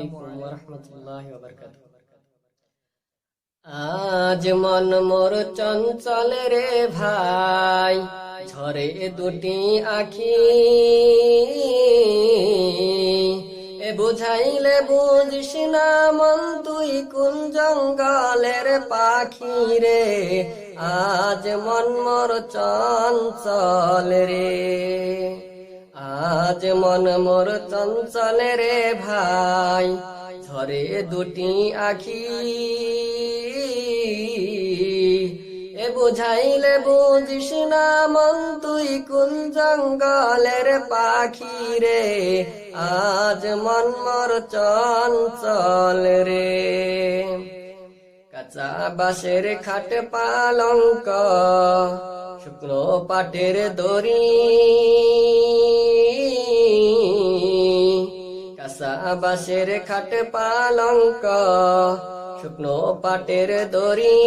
আলাইকুম ওয়া রাহমাতুল্লাহি ওয়া বারাকাতুহু। আজ মন মোর চঞ্চল রে ভাই, ঝরে দুটি আখি, এ বুঝাইলে বুঝিস না মন তুই কোন জঙ্গলের পাখি রে। আজ মন মোর চঞ্চল রে, আজ মন মোর চঞ্চল রে ভাই, ঝরে দুটি আখি, এ বুঝাইলে বুঝিস না মন তুই কোন জঙ্গলের পাখি রে। আজ মন মোর চঞ্চল রে। কাঁচা বাঁশের খাট পালঙ্ক, শুকনো পাটের দড়ি, কাঁচা বাঁশের খাট পালঙ্ক, শুকনো পাটের দড়ি,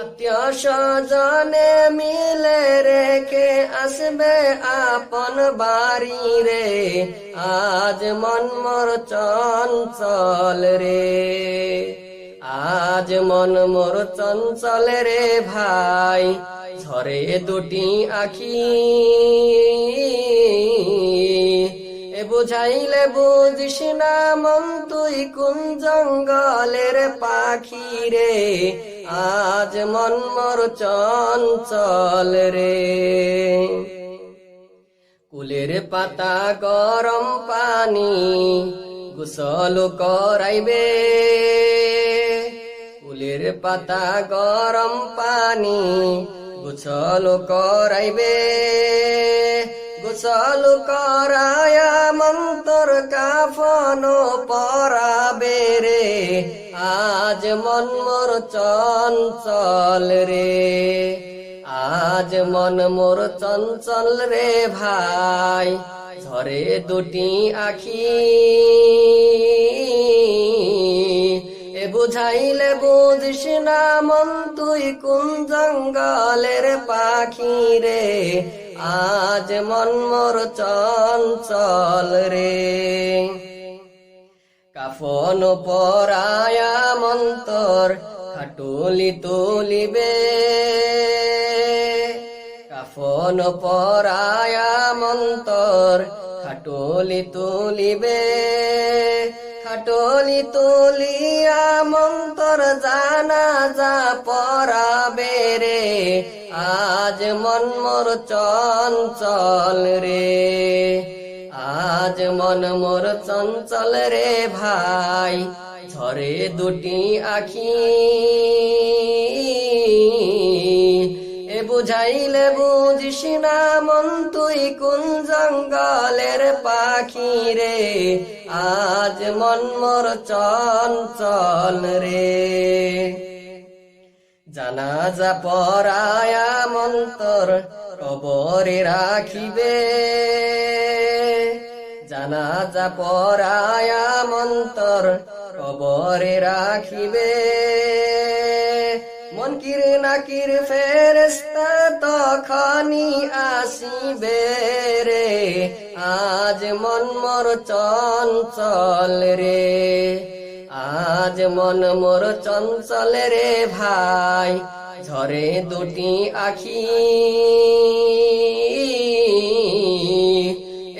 আত্মীয় স্বজনে মিলে রেখে আসবে আপন বাড়ি রে। আজ মন মোর চঞ্চল রে, আজ মন মোর চঞ্চল রে ভাই, ঝরে দুটি আখি, এ বুঝাইলে বুঝিস না মন তুই কোন জঙ্গলের পাখি রে। আজ মন মোর চঞ্চল রে। কুলের পাতা গরম পানি গোসল করাইবে, কুলের পাতা গরম পানি গোসল করাইবে, গোসল করায়া মন্তর কাফন পরাবে রে। আজ মন মোর চঞ্চল রে, আজ মন মোর চঞ্চল রে ভাই, ঝরে দুটি আখি, এ বুঝাইলে বুঝিস না মন তুই কোন জঙ্গলের পাখি রে। আজ মন মোর চঞ্চল রে। কাফন পরায়া মন্তর খাটুলি তুলিবে, কাফন পরায়া মন্তর খাটুলি তুলিবে, খাটুলি তুলিয়া মন্তর জানাজা পরাবে রে। আজ মন মোর চঞ্চল রে, আজ মন মোর চঞ্চল রে ভাই, ঝরে দুটি আখি, এ বুঝাইলে বুঝিস না মন তুই কোন জঙ্গলের পাখি রে। আজ মন মোর চঞ্চল রে। জানাজা পরায়া মন্তর কবরে রাখিবে, জানাজা পরায়া মন্তর কবরে রাখিবে, মুনকির নাকির ফেরেশতা তখনই আসিবে রে। আজ মন মোর চঞ্চল রে, আজ মন মোর চঞ্চল রে ভাই, ঝরে দুটি আখি,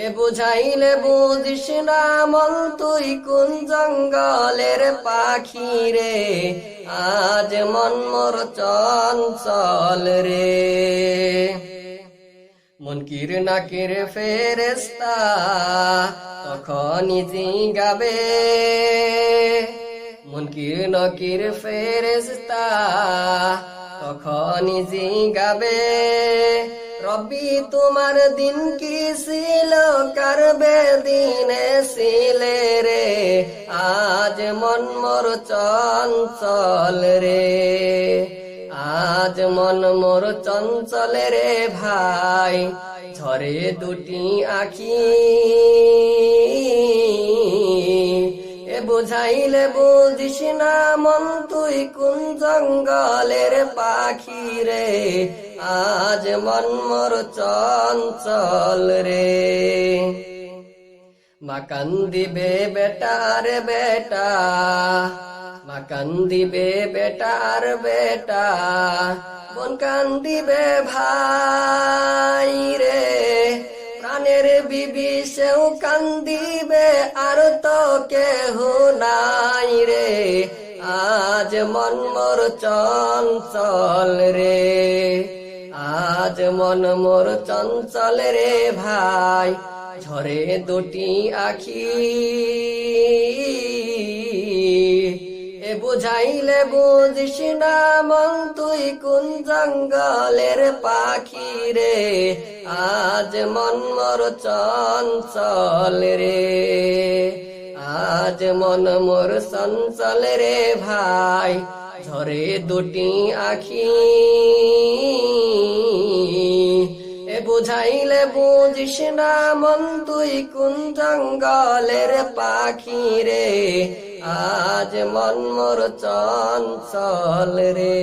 এ বুঝাইলে বুঝিস না মন তুই কোন জঙ্গলের পাখি রে। আজ মন মোর চঞ্চল রে। মুনকির নাকির ফেরেশতা তখনই জিগাবে, মুনকির নাকির ফেরেশতা তখনই জিগাবে, রব্বি তোমার দিন কি ছিল করবে দিনে ছিলে রে। আজ মন মোর চঞ্চল রে, আজ মন মোর চঞ্চল রে ভাই, ঝরে দুটি আখি, এ বুঝাইলে বুঝিস না মন তুই কোন জঙ্গলের পাখি রে। আজ মন মোর চঞ্চল রে। মা কান্দিবে বেটার বেটা, মা কান্দিবে বেটার বেটা, বোন কান্দিবে ভাই রে, প্রাণের বিবি সেও কান্দিবে, আর তো কেহ নাই রে, আজ মন মোর চঞ্চল রে, আজ মন মোর চঞ্চল রে ভাই, ঝরে দুটি আখি, এ বুঝাইলে বুঝিস না মন তুই কোন জঙ্গলের পাখি রে, আজ মন মোর চঞ্চল রে, আজ মন মোর চঞ্চল রে ভাই, ঝরে দুটি আখি, এ বুঝাইলে বুঝিস না মন তুই কোন জঙ্গলের পাখি রে, আজ মন মোর চঞ্চল রে।